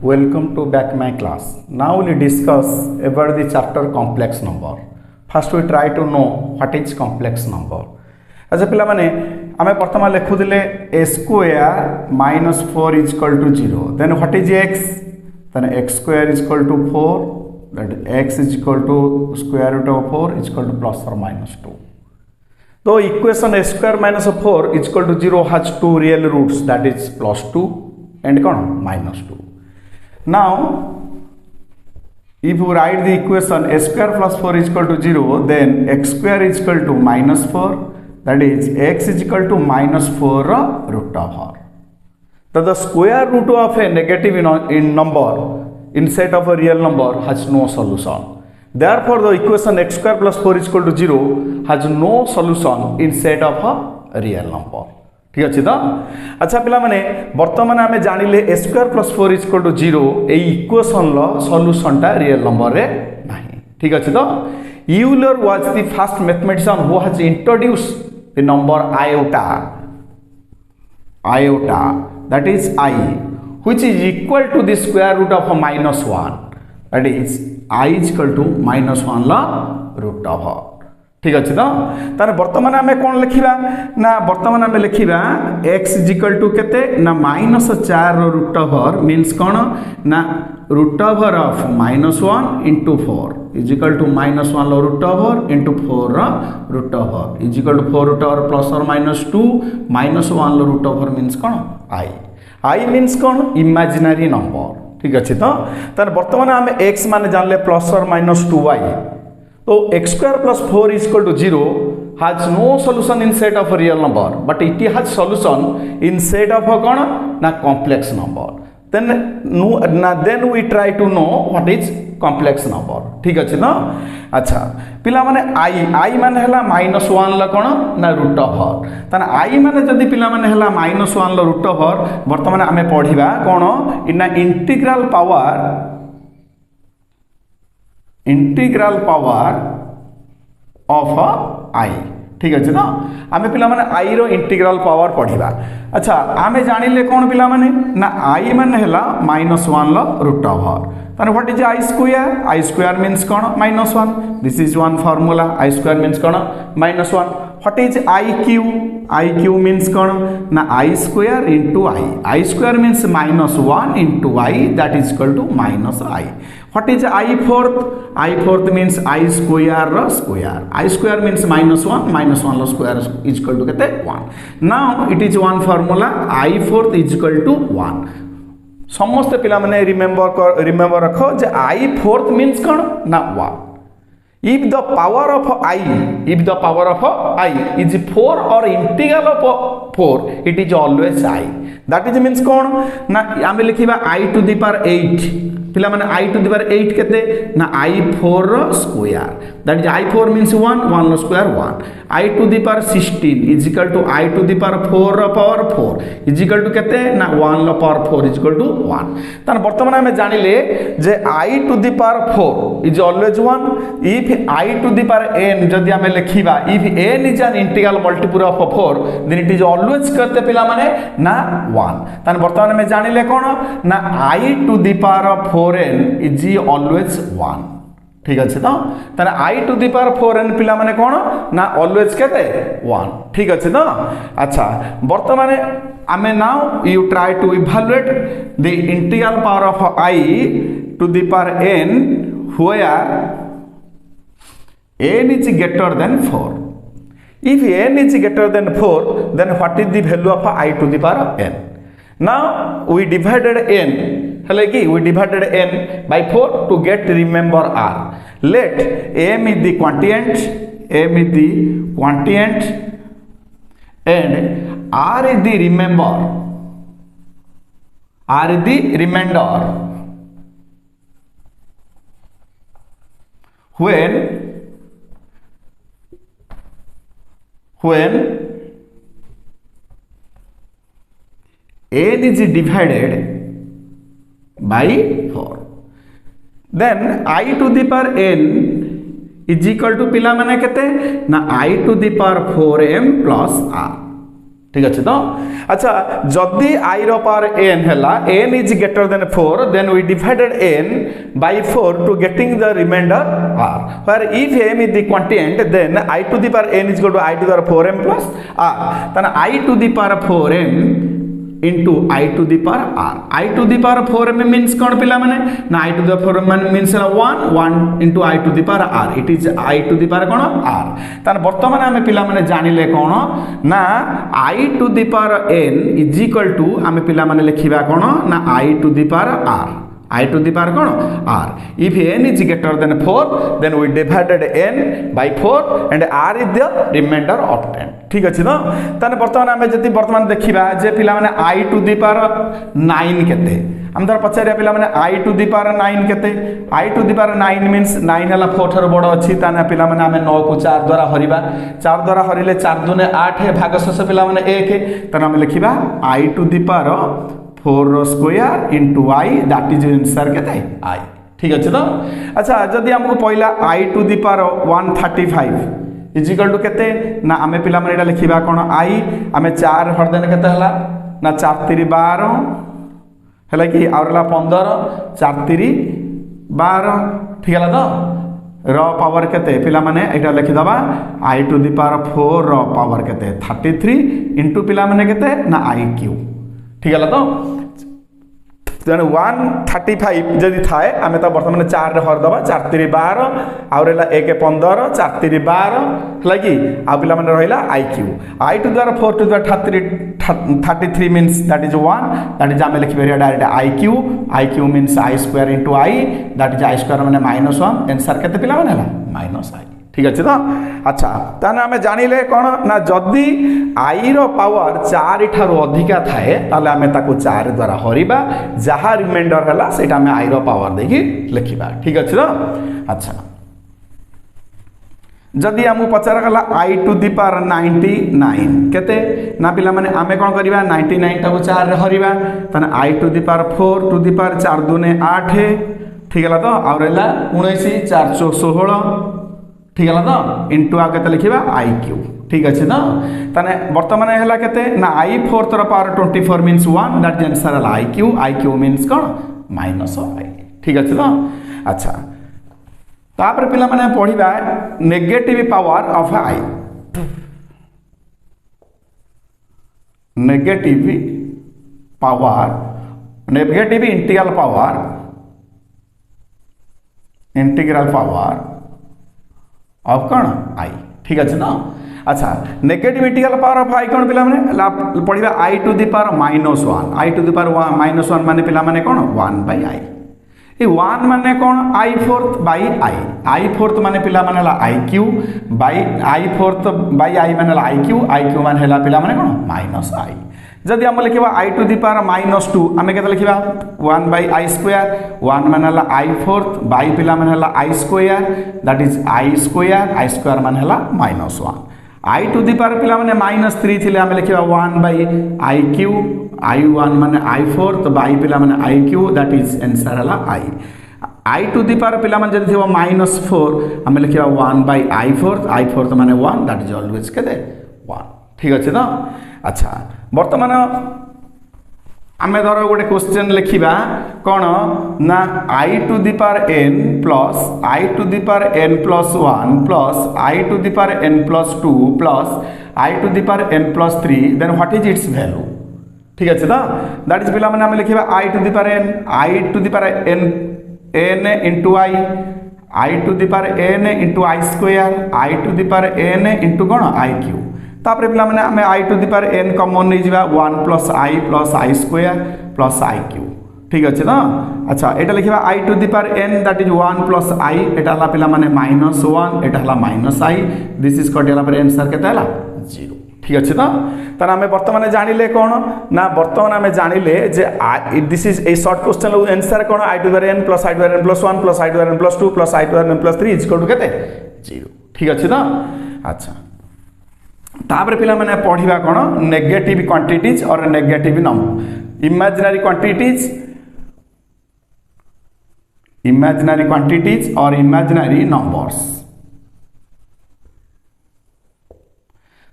Welcome to back my class. Now we'll discuss about the chapter complex number. First we try to know what is complex number. अच्छा पिला माने आमे प्रथम लिखुदिले a square minus 4 is equal to 0. Then what is x? Then x square is equal to 4. That x is equal to square root of 4 is equal to plus or minus 2. So equation a square minus 4 is equal to 0 has two real roots, that is plus 2 and minus 2. Now if you write the equation a square plus 4 is equal to 0, then x square is equal to minus 4, that is x is equal to minus 4 root of r. So the square root of a negative in number inside of a real number has no solution. Therefore the equation x square plus 4 is equal to 0 has no solution inside of a real number. ठीक अच्छे तो अच्छा पिला माने वर्तमान आमे जानिले a square plus 4 is equal to 0 A equation low solution टा real number रे नाही ठीक अच्छे तो Euler was the first mathematician who has introduced the number iota that is I which is equal to the square root of a minus 1, that is I is equal to minus 1 la root of r. ठीक अच्छे तो तार वर्तमान आमे कौन लिखिबा ना वर्तमान आमे लिखिबा x is equal to केते ना minus 4 root over means कौन ना root over of minus 1 into 4 is equal to minus 1 root over into 4 root over is equal to 4 root over plus or minus 2 minus 1 root over means कौन I means कौन imaginary number. ठीक अच्छे तो तार वर्तमान आमे x माने जान ले plus or minus 2y. So x square plus 4 is equal to 0 has no solution inside of a real number, but it has solution inside of a na complex number. Then we try to know what is complex number. ठीक अच्छे ना अच्छा पिला माने I माने हला minus 1 ला कौन ना root over तन I माने जदि पिला माने हला minus 1 ला root over वर्तमान आमे पढ़िबा कौन इना इंटीग्रल पावर ऑफ I. ठीक अच्छे ना आमे पिला माने I रो इंटीग्रल पावर पढ़िबा अच्छा आमे जानिले कौन पिला माने ना I माने हला minus 1 La root over then what is I square means कौन minus 1. This is one formula. I square means कौन minus 1. What is IQ means कौन ना I square into I square means minus 1 into I, that is equal to minus I. What is I fourth means I square. I square means minus 1 square is equal to केते 1. Now it is one formula I fourth is equal to 1. समस्त पिला माने remember रखो जे I fourth means कौन ना 1. If the power of I is 4 or integral of 4, it is always I. That is means कौन ना आमे लिखिबा I to the power 8 पिला माने I to the power 8 केते ना I4 square, that is I4 means 1 square 1. I to the power 16 is equal to I to the power 4 power 4 is equal to केते ना 1 power 4 is equal to 1. तन वर्तमान आमे जानिले जे I to the power 4 is always 1. If I to the power n जदि आमे लिखिबा if n is an integral multiple of 4 then it is always करते पिला माने ना 1. तन वर्तमान आमे जानिले कोन ना I to the power 4n is always 1. ठीक अच्छे तो ताने I to the power 4n पिला माने कोन ना always केते 1. ठीक अच्छे तो अच्छा वर्तमान आमे now you try to evaluate the integral power of I to the power n where n is greater than 4. If n is greater than 4, then what is the value of I to the power n? Now we divided n. We divided n by 4 to get remember r. Let m is the quotient and r is the remainder. When n is divided by 4, then I to the power n is equal to पिला माने केते ना I to the power 4m plus r. ठीक अच्छे तो अच्छा जदि i रो पावर n हैला n is greater than 4 then we divided n by 4 to getting the remainder r where if m is the quotient then I to the power n is equal to I to the power 4m plus r then I to the power 4m into I to the power r I to the power 4m means कौन पिला माने ना I to the power means 1 into I to the power r it is I to the power कौन r तान वर्तमान आमे पिला माने जानिले कौन ना I to the power n is equal to आमे पिला माने लिखिबा कौन ना I to the power r I to the power कौन r if n is greater than 4 then we divided n by 4 and r is the remainder of 10 ठीक अच्छे तो ताने वर्तमान आमे जति वर्तमान देखिबा जे पिला माने I to the power 9 केते हम धर पचारिया पिला माने I to the power 9 केते I to the power 9 means 9 हला 4 थर बड़ अछि ताने पिला माने आमे 9 को 4 द्वारा हरिबा 4 द्वारा हरिले 4 दुने 8 भागशेष पिला माने 1 ताने हम लिखिबा I to the power 4 square into I that is answer केते I ठीक अच्छे तो अच्छा जदि हमको पहिला I to the power 135 is equal to केते ना आमे पिला माने एटा लिखिबा कोन I आमे 4 हर देन केते हला ना 4 3 12 हला कि आउरला 15 4 3 12 ठीक हला तो र पावर केते पिला माने एटा लिखि दबा I to the power 4 र पावर केते 33 इनटू पिला माने केते ना I क्यूब ठीक है तो तेणु 135 जदि थाए आम तो बर्तमान 4 रे हरदबा 4 3 12 आउरला 1 15 4 3 12 है कि आ पिला माने रहिला I cube I to the 4 to the 33 means that is 1 that is आम लिखि direct I cube means I square into I that is I square माने -1 आंसर केते पिला माने हला -I ठीक अच्छे तो अच्छा ताने आमे जानिले कोन ना जदि I रो पावर 4 ठारो अधिका थाए ताले आमे ताको 4 द्वारा हरिबा जहा रिमाइंडर हला सेटा आमे I रो पावर देखि लिखिबा ठीक अच्छे तो अच्छा जदि हमु पचार गला I to the power 99 केते ना पिला माने आमे कोन करिबा 99 ताको 4 रे हरिबा ताने I to the power 4 to the power 4 दुने 8 ठीक हला तो आउरला 19 4 16 ठीक है तो इंटू आ के लिखा I क्यूब ठीक अच्छे ना ताने वर्तमान है केते ना I 4 तर power 24 means 1 that is answer है I क्यूब मीन्स कौन -I ठीक अच्छे तो अच्छा तापर पिला माने पढ़िबा negative power of I negative integral power of कौन I ठीक अच्छे ना अच्छा negative integral power of I कौन पिला माने पढ़िबा I to the power -1 I to the power -1 माने पिला माने कौन 1 by I ए 1 माने कौन I fourth by I fourth माने पिला माने ला I cube by I fourth by I माने ला I क्यूब माने हला पिला माने कौन -I जदि हम लिखिबा I to the power -2 आमे केते लिखिबा 1 by I स्क्वायर 1 माने ला I फोर्थ by पिला माने ला I square that is I square माने ला -1 I to the power पिला माने -3 थिले आमे लिखिबा 1 by I क्यूब I1 माने I फोर्थ by पिला माने I cube that is answer हला I to the power पिला माने जदि थिबा -4 आमे लिखिबा 1 by I फोर्थ माने 1 दैट इज ऑलवेज केते 1 ठीक अच्छे तो अच्छा वर्तमान आमे धर गोटे क्वेश्चन लिखिबा कौन ना I to the power n plus I to the power n plus 1 plus I to the power n plus 2 plus I to the power n plus 3 then what is its value ठीक अच्छे तो that is पिला माने आमे लिखिबा I to the power n into I to the power n into I square I to the power n into कौन I cube तापर पिला माने हमें I to the power n common नहीं जीवा 1 plus I square plus I cube ठीक अच्छे ना अच्छा एटा लिखिबा I to the power n that is 1 plus I एटा हला पिला माने -1 एटा हला -I दिस इज कटिला पर आंसर केते हला 0 ठीक अच्छे तो तार आमे वर्तमान जानिले कोन ना वर्तमान आमे जानिले जे this is a short question answer कोन I to the power n plus I to the power n plus 1 plus I to the power n plus 2 plus I to the power n plus 3 is equal to केते 0 ठीक अच्छे तो अच्छा तापर पिला माने पढ़िबा कोन नेगेटिव क्वांटिटीज और नेगेटिव नंबर इमेजिनरी क्वांटिटीज और imaginary numbers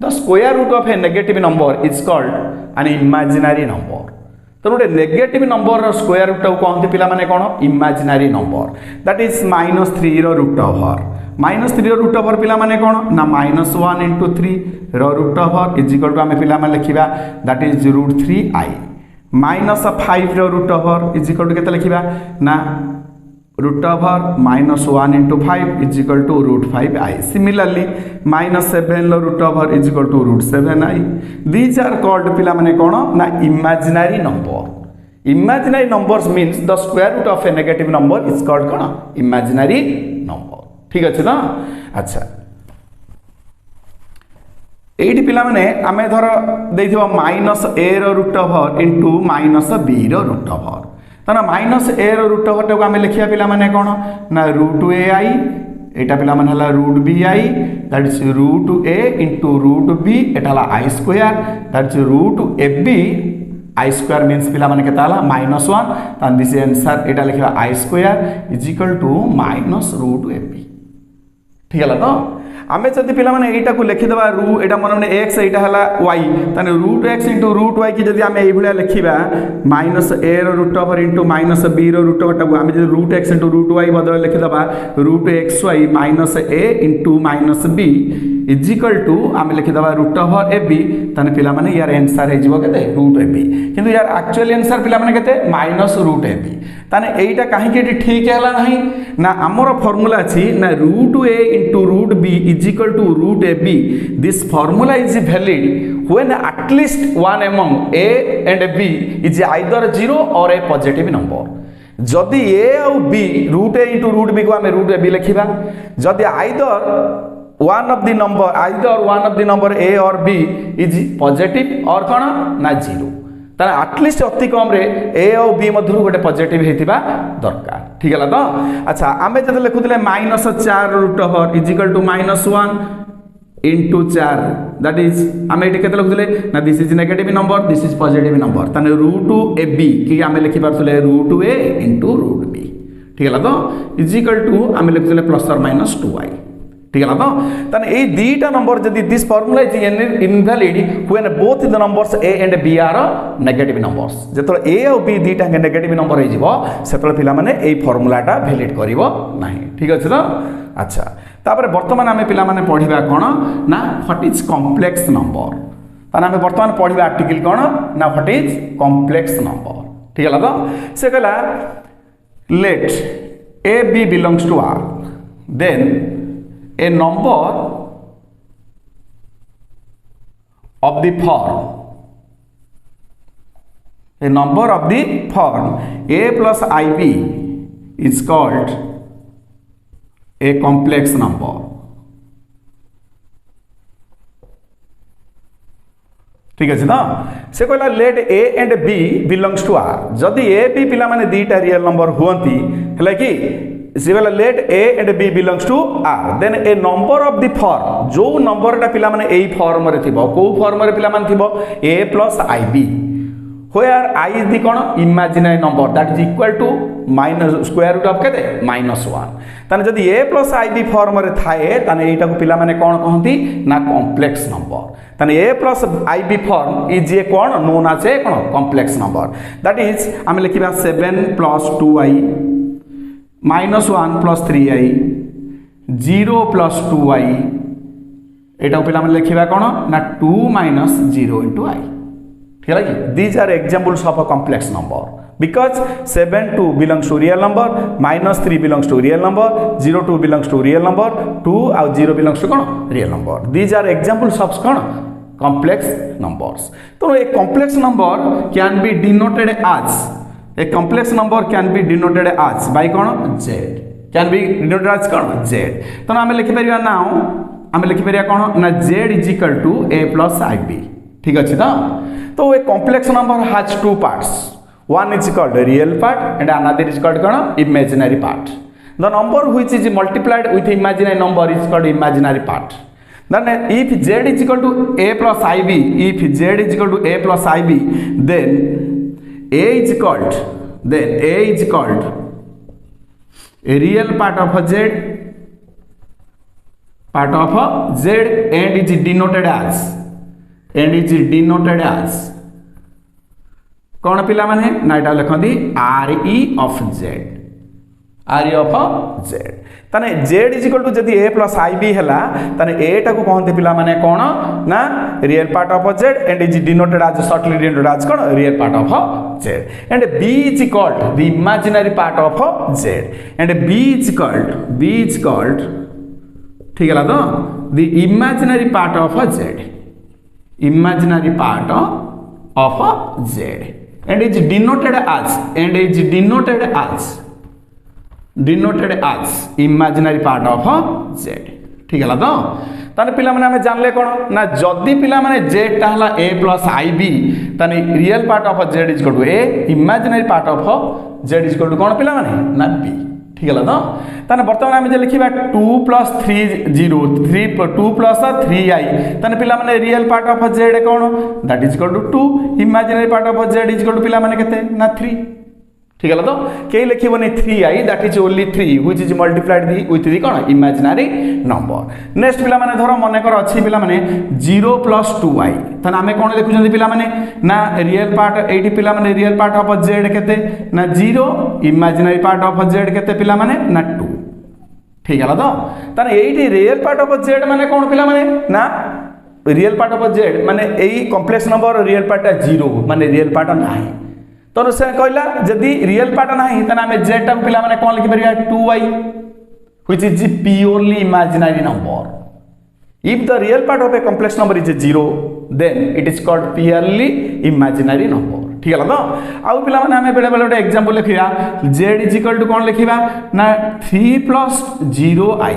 the square root of a negative number is called an imaginary number. तो गोटे नेगेटिव नंबर स्क्वायर रूट को कहते पिला माने कौन इमेजिनरी नंबर दैट इज -3 रो रूट ओवर -3 रो रूट ओवर पिला माने कौन ना -1 इंटू 3 रो root over is equal to आम पिला माने लिखिबा दैट इज √3i -5 रो root over is equal to केते लिखिबा ना root over -1 into 5 is equal to √5i। Similarly -7 लो root over is equal to √7i। These are called पिला माने कौन ना imaginary number. Imaginary numbers means the square root of a negative number is called कौन imaginary number. ठीक अच्छे ना। अच्छा एठी पिला माने आमे धर देइथिबो -a रो रूट ओवर इंटू -b रो रूट ओवर ताना -a रो रूट ओवर टाको आमे लिखिया पिला माने कोन ना √ai एटा पिला माने हला √bi that is √a into √b एटा हला i square that is √ab i square means पिला माने केता हला -1 तान दिस आंसर एटा लिखिबा i square is equal to -√ab। ठीक है तो आमे जदि पिला माने एटा को लिखि दबा एटा मन माने x एटा हला y ताने √x इंटू √y की जदि आमे एई भलिया लिखिबा -a रो रूट ओवर इंटू -b रो रूट ओवर टाको आमे जदि √x इंटू √y बदल लिखि दबा √xy -a into -b is equal to आमे लिखि दबा √ab ताने पिला माने यार आंसर हे जिवो केते √ab किंतु यार एक्चुअली आंसर पिला माने केते -√ab ताने एइटा काहे के ठीक हैला नाही ना हमर फार्मूला अछि ना √a into √b is equal to √ab. This formula is valid when at least one among a and b is either 0 or a positive number. जदि a और b √a into √b को आमे √ab लिखिबा जदि either one of the number a or b is positive or कोन ना 0 ताने at least अति कम रे ए और बी मध्य गोटे पॉजिटिव हेतिबा दरकार। ठीक है तो अच्छा आमे जदि लिखुतले -4 root over is equal to -1 into 4 that is आमे एटी केते लिखुतले ना this is negative number this is positive number ताने √ab कि आमे लिखि पारथले √a इंटू √b। ठीक है तो इज इक्वल टू आमे लिखुतले +or -2i। ठीक है तो ताने ए दीटा नंबर जदि this formula is invalid when both the numbers a and b are negative numbers जेतो a और b दीटा नेगेटिव नंबर हे जिवो सेतो पिला माने ए फार्मूलाटा वैलिड करिवो नाही। ठीक अछि तो अच्छा तापर वर्तमान आमे पिला माने पढिबा कोन ना व्हाट इज कॉम्प्लेक्स नंबर ताने आमे वर्तमान पढिबा आर्टिकल कोन ना व्हाट इज कॉम्प्लेक्स नंबर। ठीक है तो से कहला late a b belongs to r then a number of the form a plus ib is called a complex number। ठीक है ना से कहला late a and b belongs to r जदि a b पिला माने दीटा रियल नंबर हुअंती हला कि late a and b belongs to r then a number of the form जो नंबर टा पिला माने एई फॉर्म रे थिबो को फॉर्म रे पिला माने थिबो a plus ib where i is the कोन imaginary number that is equal to square root of केते -1 ताने जदी a plus ib फॉर्म रे थाए ताने एटा को पिला माने कोन कहंती ना कॉम्प्लेक्स नंबर ताने a plus ib form is a कोन नोन एज ए कोन कॉम्प्लेक्स नंबर दैट इज हम लिखिबा 7 + 2i -1 + 3i 0 + 2i एटा पिला माने लिखिबा कोन ना 2 - 0 * i। ठीक है कि these are examples of a complex number because 7 2 belongs to real number -3 belongs to real number 0 2 belongs to real number 2 and 0 belongs to cone real number these are examples of cone complex numbers। तो a complex number can be denoted as by cone z can be denoted as cone z तो हम लिखि परिया now हम लिखि परिया कोन ना z = a + ib। ठीक अछि तो a complex number has two parts one is called real part and another is called cone imaginary part। the number which is multiplied with imaginary number is called imaginary part। then if z = a + ib then a is called a real part of z part of z and is denoted as कौन पिला माने ना एटा लिखंदी re of z ताने z is equal to जदी a plus ib हैला ताने a टा को कहंते पिला माने कोन ना real part of z and is denoted as shortly denoted as कोन real part of z and b is called the imaginary part of z and b is called ठीक है तो the imaginary part of z and is denoted as imaginary part of z ठीक है तो ताने पिला माने हमें जानले कोन ना जदी पिला माने z टा हला a plus ib ताने real part of z is equal to a imaginary part of z is equal to कोन पिला माने ना b ठीक है तो ताने वर्तमान हमें जे लिखिबा 2 plus 3 0 3 2 plus 3i ताने पिला माने रियल पार्ट ऑफ z कोन that is equal to 2 imaginary part of z is equal to पिला माने केते ना 3 ठीक है तो कई लिखबनी 3i that is only 3 which is multiplied with the कोन इमेजिनरी नंबर नेक्स्ट पिला माने धरो मने कर अछि पिला माने 0 plus 2i तने हमें कोन देखु पिला माने ना रियल पार्ट एटी पिला माने रियल पार्ट ऑफ z केते ना 0 इमेजिनरी पार्ट ऑफ z केते पिला माने ना 2 ठीक है तो तने eighty real part of z माने कोन पिला माने ना रियल पार्ट ऑफ z माने एई कॉम्प्लेक्स नंबर रियल पार्ट 0 माने रियल पार्ट नाही तो से कहला जदि रियल पार्ट नाही तने हमें z टा पिला माने कोन लिखि परिया 2i which is purely imaginary number if the real part of a complex number is 0 then it is called purely imaginary number ठीक है तो आउ पिला माने हमें बेले बेले एग्जांपल लिखिया z इज इक्वल टू कोन लिखिबा ना 3 plus 0i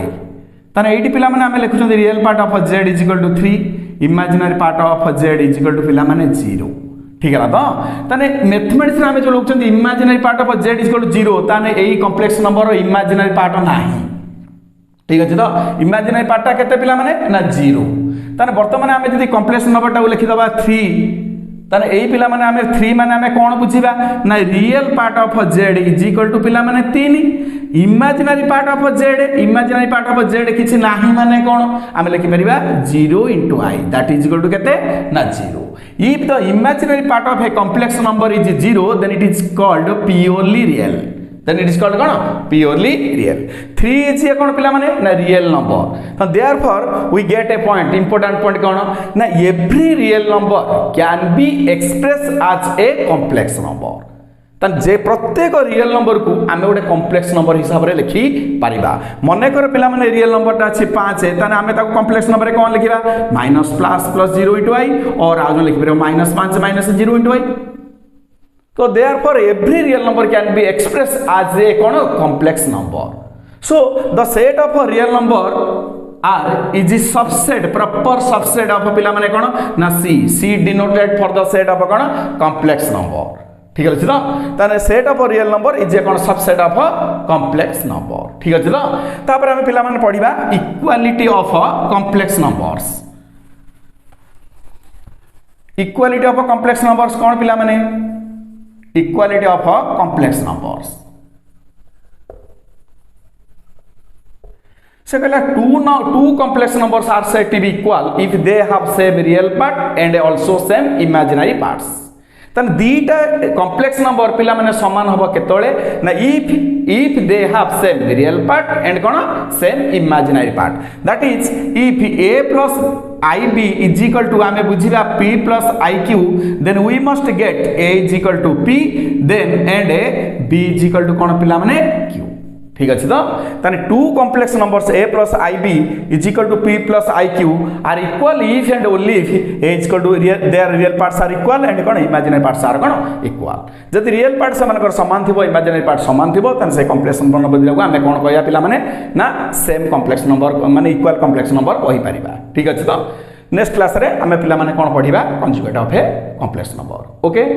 तने एटी पिला माने हमें लिखुछन real part of z is equal to 3 imaginary part of z is equal to पिला माने 0 ठीक है तो ताने मैथमेटिक्स रे हमें जो लोग चंदी imaginary part of z is equal to 0 ताने एई कॉम्प्लेक्स नंबर रो इमेजिनरी पार्ट नाही ठीक अछि तो इमेजिनरी पार्ट केते पिला माने ना 0 ताने वर्तमान हमें जदी कॉम्प्लेक्स नंबर टा लिखि दबा 3 ताने एई पिला माने हमें 3 माने हमें कोन बुझिबा ना real part of z is equal to पिला माने 3 इमेजिनरी पार्ट ऑफ z किछि नाही माने कोन हमें लिखि परिबा 0 into i that is equal to केते ना 0 if the imaginary part of a complex number is 0 then it is called purely real purely real 3 is a कोन पिला माने ना real number so therefore we get a point important point कोन ना every real number can be expressed as a complex number तन जे प्रत्येक real number को आमे गोटे complex number हिसाब रे लिखि परिबा मने कर पिला माने रियल नंबर ता अछि 5 तने आमे ताको कॉम्प्लेक्स नंबर रे कोन लिखिबा minus plus plus 0 into i और आजो लिखि परबो माइनस 5 माइनस 0 into i तो therefore every real number can be expressed as a cone complex number so the set of a real number r is a subset proper subset of पिला माने कोन ना c denoted for the set of कोन complex number ठीक है तो ताने set of real number is a कोन सबसेट ऑफ कॉम्प्लेक्स नंबर ठीक है तो तापर हम पिला माने पढिबा equality of complex numbers equality of complex numbers कोन पिला माने इक्वालिटी ऑफ कॉम्प्लेक्स नंबर्स से कहला two complex numbers are said to be equal if they have same real part and also same imaginary parts तन दीटा complex number पिला माने समान होबो केतोले ना if they have same real part and cone same imaginary part that is if a plus ib is equal to आमे बुझिबा p plus iq then we must get a is equal to p then and a b is equal to कोन पिला माने q ठीक अछि तो तने two complex numbers a plus ib is equal to p plus iq are equal if and only if a is equal to their real parts are equal and cone imaginary parts are cone equal जदि real parts समानकर समान थिबो imaginary parts समान थिबो तने से complex number बदलियाको हमें कोन कहया पिला माने ना same complex number माने equal complex number कहि परिबा ठीक अछि तो नेक्स्ट क्लास रे हमें पिला माने कोन पढिबा conjugate of a complex number okay